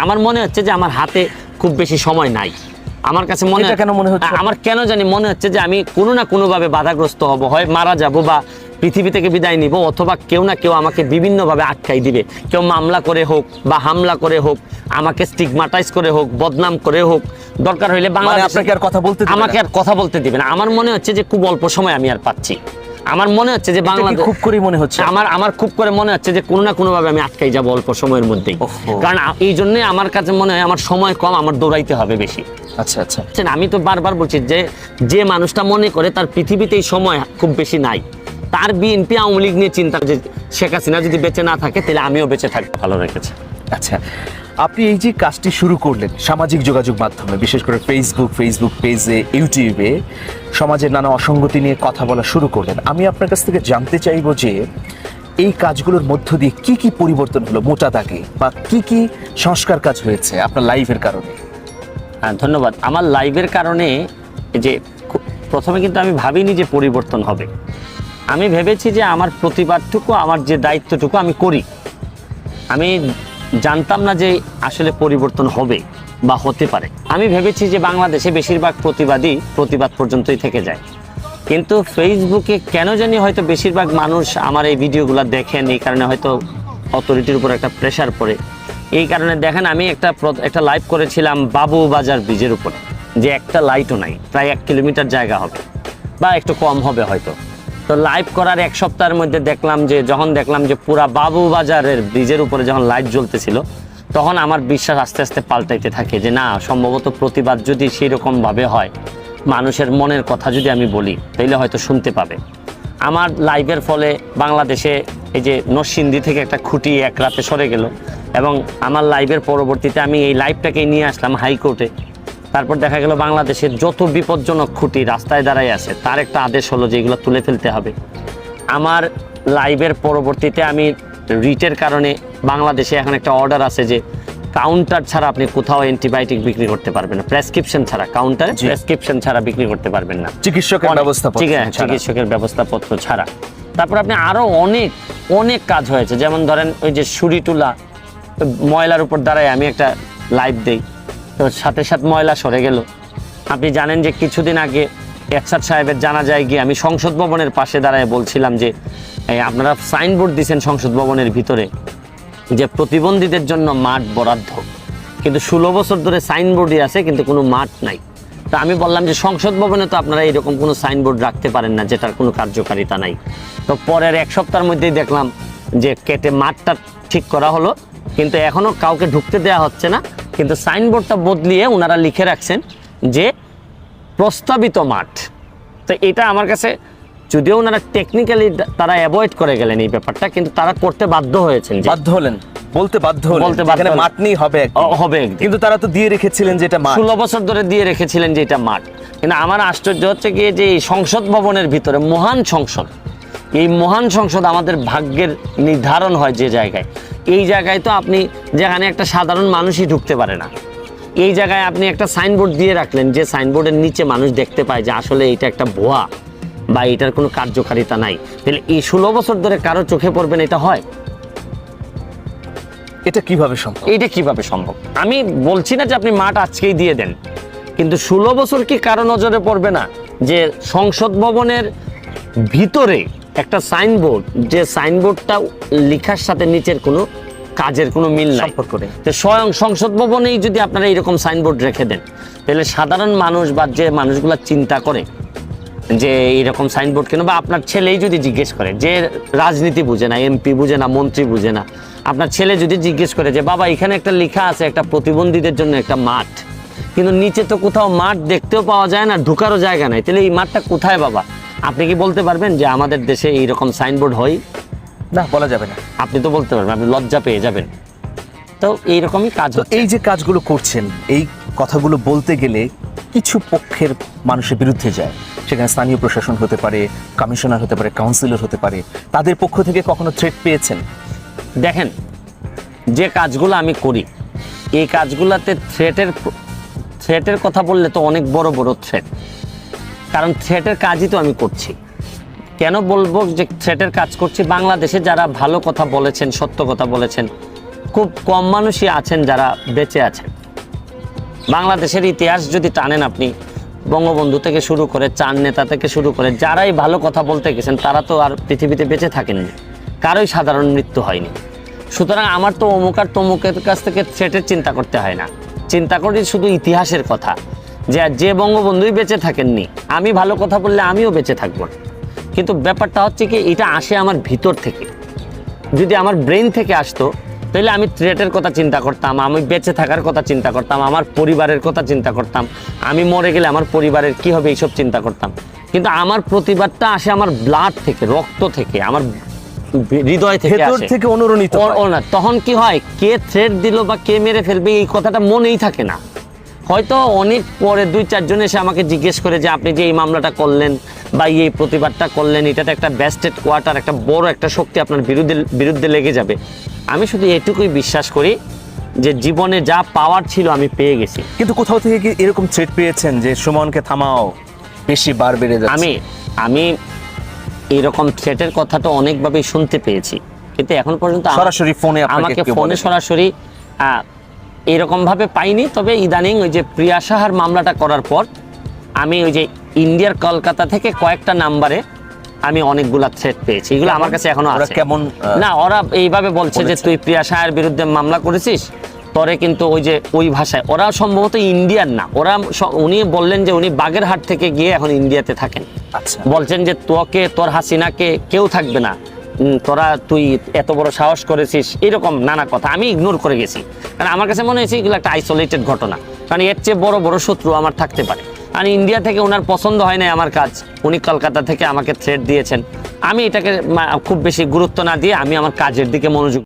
আমার মনে হচ্ছে যে আমার হাতে খুব বেশি সময় নাই। আমার কাছে কেন মনে হচ্ছে? আমার কেন জানি মনে হচ্ছে যে আমি কোনো না কোনোভাবে বাধাগ্রস্ত হব, হয় মারা যাব বা পৃথিবী থেকে বিদায় নিব, অথবা কেউ না কেউ আমাকে বিভিন্নভাবে আটকাই দিবে। কেউ মামলা করে হোক বা হামলা করে হোক, আমাকে স্টিগমাটাইজ করে হোক, বদনাম করে হোক, দরকার হইলে বাংলাদেশে আপনাকে আর কথা বলতে দিবে না? আমাকে আর কথা বলতে দিবে না। আমার মনে হচ্ছে যে খুব অল্প সময় আমি আর পাচ্ছি। আমার মনে হচ্ছে যে বাংলাদেশ খুব করে মনে হচ্ছে, আমার খুব করে মনে হচ্ছে যে কোনো না কোনো ভাবে আমি আটকাই যাব অল্প সময়ের মধ্যেই। কারণ এই জন্যই আমার কাছে মনে হয় আমার সময় কম, আমার দৌড়াইতে হবে বেশি। আচ্ছা আচ্ছা, আমি তো বারবার বলছি যে যে মানুষটা মনে করে তার পৃথিবীতেই সময় খুব বেশি নাই, তার বিএনপি আওয়ামী লীগ নিয়ে চিন্তা, যে শেখ হাসিনা যদি বেঁচে না থাকে তাহলে আমিও বেঁচে থাকতে ভালো রেখেছে। আচ্ছা, আপনি এই যে কাজটি শুরু করলেন সামাজিক যোগাযোগ মাধ্যমে, বিশেষ করে ফেসবুক পেজে, ইউটিউবে সমাজের নানা অসঙ্গতি নিয়ে কথা বলা শুরু করলেন, আমি আপনার কাছ থেকে জানতে চাইবো যে এই কাজগুলোর মধ্য দিয়ে কি কি পরিবর্তন হলো মোটা দাগে, বা কি কি সংস্কার কাজ হয়েছে আপনার লাইফের কারণে? হ্যাঁ, ধন্যবাদ। আমার লাইভের কারণে যে প্রথমে কিন্তু আমি ভাবিনি যে পরিবর্তন হবে। আমি ভেবেছি যে আমার প্রতিবাদটুকু, আমার যে দায়িত্বটুকু আমি করি। আমি জানতাম না যে আসলে পরিবর্তন হবে বা হতে পারে। আমি ভেবেছি যে বাংলাদেশে বেশিরভাগ প্রতিবাদী প্রতিবাদ পর্যন্তই থেকে যায়, কিন্তু ফেসবুকে কেন জানি হয়তো বেশিরভাগ মানুষ আমার এই ভিডিওগুলো দেখেন, এই কারণে হয়তো অথরিটির উপর একটা প্রেশার পড়ে। এই কারণে দেখেন আমি একটা লাইভ করেছিলাম বাবু বাজার ব্রিজের উপর, যে একটা লাইটও নাই, প্রায় 1 কিলোমিটার জায়গা হবে বা একটু কম হবে হয়তো। তো লাইভ করার 1 সপ্তাহের মধ্যে যখন দেখলাম যে পুরা বাবু বাজারের ব্রিজের উপরে যখন লাইট জ্বলতেছিল, তখন আমার বিশ্বাস আস্তে আস্তে পাল্টাইতে থাকে যে না, সম্ভবত প্রতিবাদ যদি সেরকমভাবে হয়, মানুষের মনের কথা যদি আমি বলি, তাহলে হয়তো শুনতে পাবে। আমার লাইভের ফলে বাংলাদেশে এই যে নরসিংদী থেকে একটা খুঁটি এক রাতে সরে গেল, এবং আমার লাইভের পরবর্তীতে আমি এই লাইভটাকে নিয়ে আসলাম হাইকোর্টে। তারপর দেখা গেল বাংলাদেশের যত বিপজ্জনক খুঁটি রাস্তায় দাঁড়ায় আছে, তার একটা আদেশ হলো যে এগুলো তুলে ফেলতে হবে। আমার লাইভের পরবর্তীতে আমি রিটের কারণে বাংলাদেশে এখন একটা অর্ডার আছে যে কাউন্টার ছাড়া আপনি কোথাও অ্যান্টিবায়োটিক বিক্রি করতে পারবেন না, প্রেসক্রিপশন ছাড়া, কাউন্টারে প্রেসক্রিপশন ছাড়া বিক্রি করতে পারবেন না, চিকিৎসকের ব্যবস্থাপত্র ছাড়া। তারপর আপনি আরো অনেক কাজ হয়েছে, যেমন ধরেন ওই যে সুরিটুলা ময়লার উপর দাঁড়ায় আমি একটা লাইভ দেই, তো সাথে সাথে ময়লা সরে গেল। আপনি জানেন যে কিছুদিন আগে একসাথ সাহেবের জানাজায় গিয়ে আমি সংসদ ভবনের পাশে দাঁড়ায় বলছিলাম যে আপনারা সাইনবোর্ড দিয়েছেন সংসদ ভবনের ভিতরে যে প্রতিবন্ধীদের জন্য মাঠ বরাদ্দ, কিন্তু 16 বছর ধরে সাইনবোর্ডই আছে কিন্তু কোনো মাঠ নাই। তো আমি বললাম যে সংসদ ভবনে তো আপনারা এরকম কোনো সাইনবোর্ড রাখতে পারেন না যেটার কোনো কার্যকারিতা নাই। তো পরের 1 সপ্তাহের মধ্যেই দেখলাম যে কেটে মাঠটা ঠিক করা হলো, কিন্তু এখনও কাউকে ঢুকতে দেওয়া হচ্ছে না। কিন্তু সাইনবোর্ডটা বদলিয়ে ওনারা লিখে রাখছেন যে প্রস্তাবিত মাঠ। তো এটা আমার কাছে, যদিও ওনারা টেকনিক্যালি তারা অ্যাভয়েড করে গেলেন এই ব্যাপারটা, কিন্তু তারা করতে বাধ্য হয়েছেন, বলতে বাধ্য হলেন মাঠ নেই হবে, কিন্তু তারা তো দিয়ে রেখেছিলেন যে এটা মাঠ, 16 বছর ধরে দিয়ে রেখেছিলেন যে এটা মাঠ। কিন্তু আমার আশ্চর্য হচ্ছে কি যে এই সংসদ ভবনের ভিতরে মহান সংসদ, এই মহান সংসদ আমাদের ভাগ্যের নির্ধারণ হয় যে জায়গায়, এই জায়গায় তো আপনি যেখানে একটা সাধারণ মানুষই ঢুকতে পারে না, এই জায়গায় আপনি একটা সাইনবোর্ড দিয়ে রাখলেন যে সাইনবোর্ডের নিচে মানুষ দেখতে পায় যে আসলে এটা একটা ভুয়া বা এটার কোনো কার্যকারিতা নাই। তাহলে এই 16 বছর ধরে কারো চোখে পড়বেন এটা হয়? এটা কিভাবে সম্ভব? এইটা কিভাবে সম্ভব? আমি বলছি না যে আপনি মাঠ আজকেই দিয়ে দেন, কিন্তু 16 বছর কি কারো নজরে পড়বে না যে সংসদ ভবনের ভিতরে একটা সাইনবোর্ড, যে সাইনবোর্ডটা লেখার সাথে নিচের কোনো কাজের কোনো মিল নাই, সম্পর্ক নেই। তো স্বয়ং সংসদ ভবনেই যদি আপনারা এরকম সাইনবোর্ড রেখে দেন, তাহলে সাধারণ মানুষ বা যে মানুষগুলো চিন্তা করে যে এইরকম সাইনবোর্ড কেন, বা আপনার ছেলেই যদি জিজ্ঞেস করে, যে রাজনীতি বুঝে না, এমপি বুঝে না, মন্ত্রী বুঝে না, আপনার ছেলে যদি জিজ্ঞেস করে যে বাবা এখানে একটা লেখা আছে একটা প্রতিবন্ধীদের জন্য একটা মাঠ, কিন্তু নিচে তো কোথাও মাঠ দেখতেও পাওয়া যায় না, ঢুকারও জায়গা নাই, তাহলে এই মাঠটা কোথায় বাবা? আপনি কি বলতে পারবেন যে আমাদের দেশে এইরকম সাইনবোর্ড হয়? না, বলা যাবে না। আপনি তো বলতে পারবেন, আপনি লজ্জা পেয়ে যাবেন। তো এইরকমই কাজ হচ্ছে। এই যে কাজগুলো করছেন, এই কথাগুলো বলতে গেলে কিছু পক্ষের মানুষের বিরুদ্ধে যায়, সেখানে স্থানীয় প্রশাসন হতে পারে, কমিশনার হতে পারে, কাউন্সিলর হতে পারে, তাদের পক্ষ থেকে কখনো থ্রেট পেয়েছেন? দেখেন, যে কাজগুলো আমি করি এই কাজগুলোতে থ্রেটের কথা বললে তো অনেক বড় বড় থ্রেট, কারণ থ্রেটের কাজই তো আমি করছি। কেন বলবো যে থ্রেটের কাজ করছি? বাংলাদেশে যারা ভালো কথা বলেছেন, সত্য কথা বলেছেন, খুব কম মানুষই আছেন যারা বেঁচে আছেন। বাংলাদেশের ইতিহাস যদি টানেন আপনি, বঙ্গবন্ধু থেকে শুরু করে চার নেতা থেকে শুরু করে যারাই ভালো কথা বলতে গেছেন তারা তো আর পৃথিবীতে বেঁচে থাকেননি, কারোই সাধারণ মৃত্যু হয়নি। সুতরাং আমার তো অমুক আর তমুকের কাছ থেকে থ্রেটের চিন্তা করতে হয় না, চিন্তা করি শুধু ইতিহাসের কথা, যে বঙ্গবন্ধুই বেঁচে থাকেননি, আমি ভালো কথা বললে আমিও বেঁচে থাকবো না। কিন্তু ব্যাপারটা হচ্ছে কি, এটা আসে আমার ভিতর থেকে। যদি আমার ব্রেন থেকে আসতো তাহলে আমি থ্রেটের কথা চিন্তা করতাম, আমি বেঁচে থাকার কথা চিন্তা করতাম, আমার পরিবারের কথা চিন্তা করতাম, আমি মরে গেলে আমার পরিবারের কি হবে এইসব চিন্তা করতাম। কিন্তু আমার প্রতিবাদটা আসে আমার ব্লাড থেকে, রক্ত থেকে, আমার হৃদয় থেকে ভেতর আসে। থেকে অনুরণিত হয়। না, তখন কি হয়, কে থ্রেট দিল বা কে মেরে ফেলবে এই কথাটা মনেই থাকে না। হয়তো অনেক পরে 2-4 জন এসে আমাকে জিজ্ঞেস করে যে আপনি যে এই মামলাটা করলেন বা এই প্রতিবাদটা করলেন, এটাতে একটা ব্যাস্টেড কোয়ার্টার, একটা বড় একটা শক্তি আপনার বিরুদ্ধে লেগে যাবে। আমি শুধু এটুকুই বিশ্বাস করি যে জীবনে যা পাওয়ার ছিল আমি পেয়ে গেছি। কিন্তু কোথাও থেকে কি এরকম থ্রেট পেয়েছেন যে সুমনকে থামাও, বেশি বার বেড়ে যাচ্ছে? আমি এইরকম থ্রেটের কথাটা অনেকভাবেই শুনতে পেয়েছি, কিন্তু এখন পর্যন্ত সরাসরি ফোনে আমাকে ফোনে সরাসরি এরকম ভাবে পাইনি। তবে ইদানিং ওই যে প্রিয়া সাহার মামলাটা করার পর আমি ওই যে ইন্ডিয়ার কলকাতা থেকে কয়েকটা নাম্বারে আমি অনেকগুলা থ্রেট পেয়েছি, এগুলো আমার কাছে এখনো আছে। কেমন? না, ওরা এইভাবে বলছে যে তুই প্রিয়া সাহার বিরুদ্ধে মামলা করেছিস, পরে কিন্তু ওই যে ওই ভাষায়, ওরা সম্ভবত ইন্ডিয়ান না, ওরা উনি বললেন যে উনি বাগেরহাট থেকে গিয়ে এখন ইন্ডিয়াতে থাকেন। আচ্ছা, বলছেন যে তোর হাসিনাকে কেউ থাকবে না, তুই এত বড় সাহস করেছিস, এরকম নানা কথা আমি ইগনোর করে গেছি। কারণ আমার কাছে মনে হয়েছে এগুলো একটা আইসোলেটেড ঘটনা, কারণ এর চেয়ে বড় বড় শত্রু আমার থাকতে পারে। আর ইন্ডিয়া থেকে ওনার পছন্দ হয় না আমার কাজ, উনি কলকাতা থেকে আমাকে থ্রেট দিয়েছেন। আমি এটাকে খুব বেশি গুরুত্ব না দিয়ে আমি আমার কাজের দিকে মনোযোগ